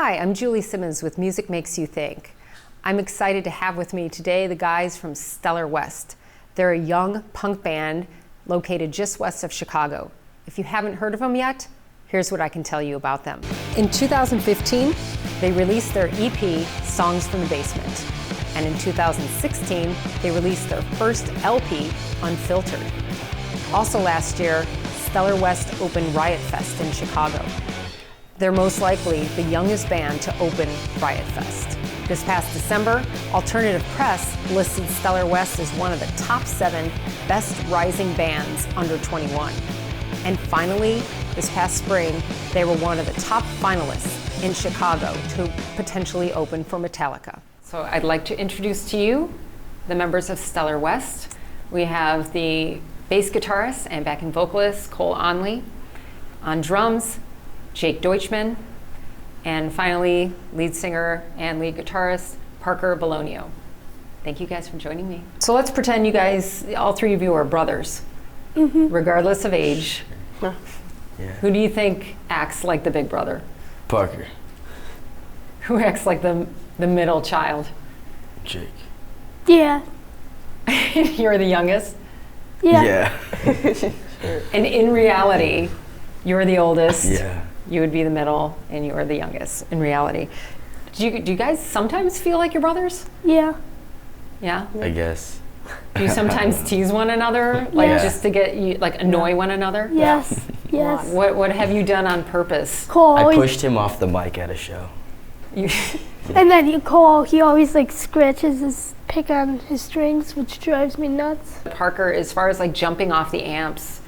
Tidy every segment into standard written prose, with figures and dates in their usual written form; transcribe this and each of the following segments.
Hi, I'm Julie Simmons with Music Makes You Think. I'm excited to have with me today the guys from Stellar West. They're a young punk band located just west of Chicago. If you haven't heard of them yet, here's what I can tell you about them. In 2015, they released their EP, Songs from the Basement. And in 2016, they released their first LP, Unfiltered. Also last year, Stellar West opened Riot Fest in Chicago. They're most likely the youngest band to open Riot Fest. This past December, Alternative Press listed Stellar West as one of the top 7 best rising bands under 21. And finally, this past spring, they were one of the top finalists in Chicago to potentially open for Metallica. So I'd like to introduce to you the members of Stellar West. We have the bass guitarist and backing vocalist, Cole Onley. On drums, Jake Deutschman, and finally, lead singer and lead guitarist, Parker Bologno. Thank you guys for joining me. So let's pretend you guys, all 3 of you are brothers, regardless of age. Yeah. Who do you think acts like the big brother? Parker. Who acts like the middle child? Jake. Yeah. You're the youngest? Yeah. And in reality, you're the oldest. Yeah. You would be the middle, and you are the youngest in reality. Do you guys sometimes feel like you're brothers? Yeah. Yeah? I guess. Do you sometimes tease one another, like just to get you, like annoy one another? Yes. Yes. What have you done on purpose? Cole I always, pushed him off the mic at a show. You, and then Cole, he always like scratches his pick on his strings, which drives me nuts. Parker, as far as like jumping off the amps,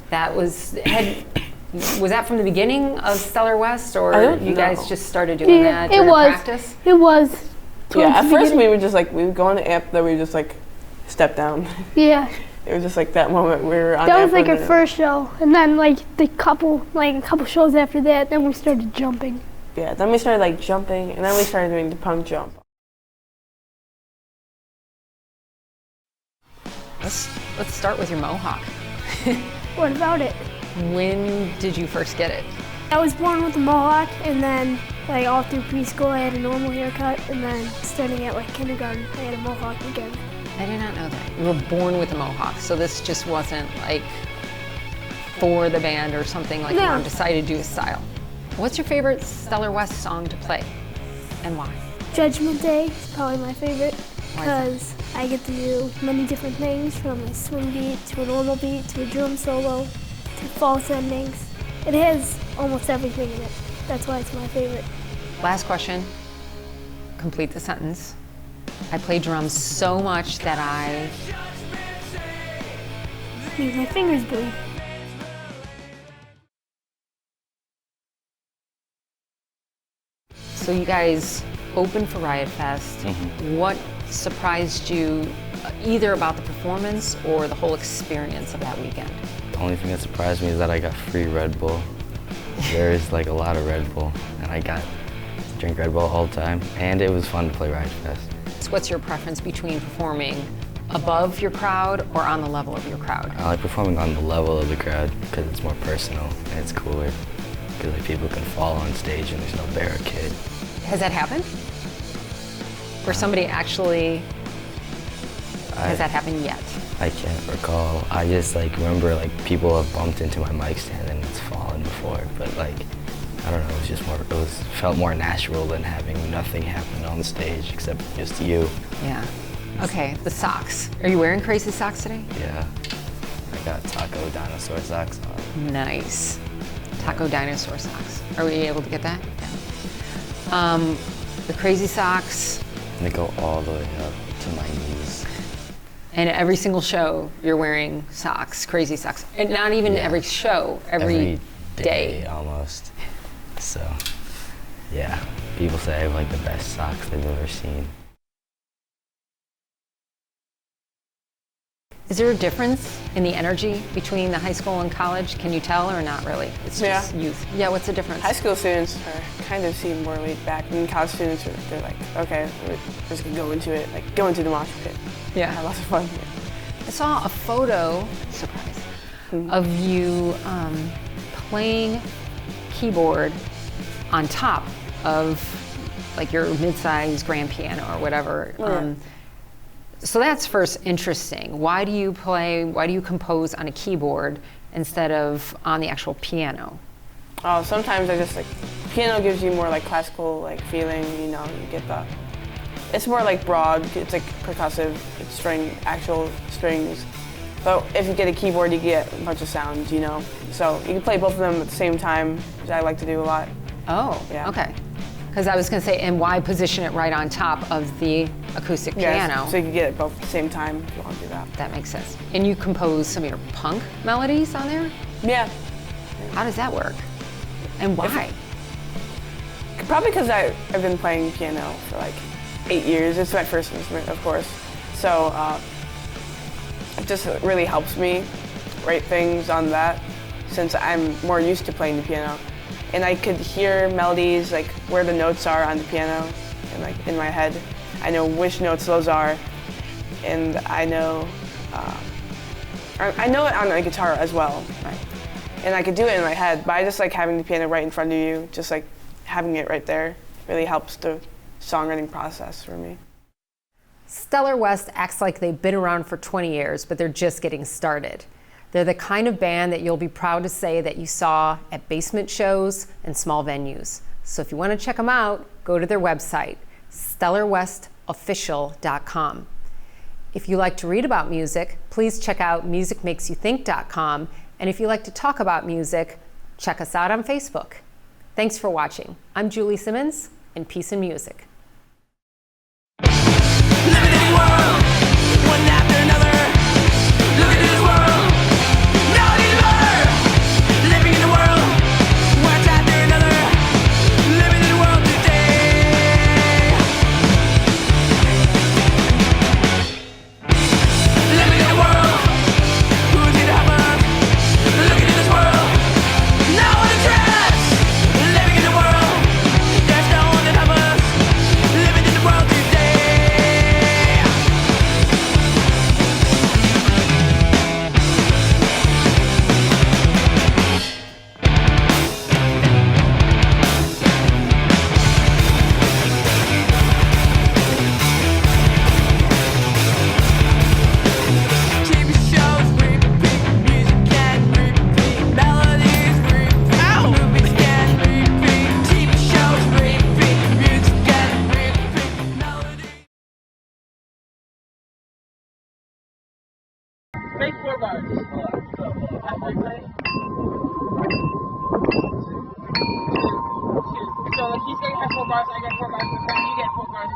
that was that from the beginning of Stellar West, or you guys just started doing that during practice? It was. Yeah, at first we would go on the amp, then we would just like step down. Yeah. It was just like that moment we were on. That was like our first show, and then like a couple shows after that, then we started jumping. Yeah, then we started like jumping, and then we started doing the punk jump. Let's start with your mohawk. What about it? When did you first get it? I was born with a mohawk, and then like all through preschool I had a normal haircut, and then starting at like kindergarten I had a mohawk again. I did not know that. You were born with a mohawk, so this just wasn't like for the band or something like your mom decided to do a style. What's your favorite Stellar West song to play, and why? Judgment Day is probably my favorite, Why is because I get to do many different things, from a swing beat to a normal beat to a drum solo to false endings. It has almost everything in it. That's why it's my favorite. Last question. Complete the sentence. I play drums so much that I... Make my fingers bleed. So you guys opened for Riot Fest. What surprised you either about the performance or the whole experience of that weekend? The only thing that surprised me is that I got free Red Bull. There is like a lot of Red Bull, and I got to drink Red Bull all the time, and it was fun to play Riot Fest. So what's your preference between performing above your crowd or on the level of your crowd? I like performing on the level of the crowd because it's more personal and it's cooler. Because like people can fall on stage and there's no barricade. Has that happened? Or somebody actually, has that happened yet? I can't recall. I just like remember like people have bumped into my mic stand and it's fallen before, but like, I don't know, it was just more, felt more natural than having nothing happen on the stage except just you. Yeah. Okay, the socks. Are you wearing crazy socks today? Yeah. I got taco dinosaur socks on. Nice. Taco dinosaur socks. Are we able to get that? Yeah. The crazy socks. And they go all the way up to my knees. And every single show, you're wearing socks, crazy socks. And not even every show, every day. Almost. So, yeah. People say I have like the best socks they've ever seen. Is there a difference in the energy between the high school and college? Can you tell or not really? It's just youth. Yeah, what's the difference? High school students are kind of seem more laid back, and college students they're like, okay, we're just gonna go into it, like go into the mosh pit. Yeah, have lots of fun. I saw a photo, surprise, of you playing keyboard on top of like your mid-size grand piano or whatever. Yeah. So that's first interesting. Why do you compose on a keyboard instead of on the actual piano? Oh, sometimes I just like, piano gives you more like classical like feeling, you know, you get the, it's more like broad, it's like percussive, it's actual strings. But if you get a keyboard, you get a bunch of sounds, you know. So you can play both of them at the same time, which I like to do a lot. Oh, Yeah. okay. Because I was going to say, and why position it right on top of the acoustic piano? So you can get it both at the same time if you want to do that. That makes sense. And you compose some of your punk melodies on there? Yeah. How does that work? And why? Probably because I've been playing piano for like 8 years. It's my first instrument, of course. So it just really helps me write things on that since I'm more used to playing the piano. And I could hear melodies, like where the notes are on the piano and like in my head. I know which notes those are, and I know it on my guitar as well. Right. And I could do it in my head, but I just like having the piano right in front of you, just like having it right there really helps the songwriting process for me. Stellar West acts like they've been around for 20 years, but they're just getting started. They're the kind of band that you'll be proud to say that you saw at basement shows and small venues. So if you want to check them out, go to their website, stellarwestofficial.com. If you like to read about music, please check out musicmakesyouthink.com. And if you like to talk about music, check us out on Facebook. Thanks for watching. I'm Julie Simmons, and peace and music. Living in a world, one after another. Look at this world, not anymore. Living in a world, one after another. Living in a world today. Living in a world, who's gonna help us? Looking at this world, no one to trust. Living in a world, there's no one to help us. Living in the world today. TV shows repeat, music can repeat, melodies repeat, movies can repeat. TV shows repeat, music can repeat, melodies. Make 4 bars. So like he's gonna have 4 bars, I get 4 bars, and then you get 4 bars.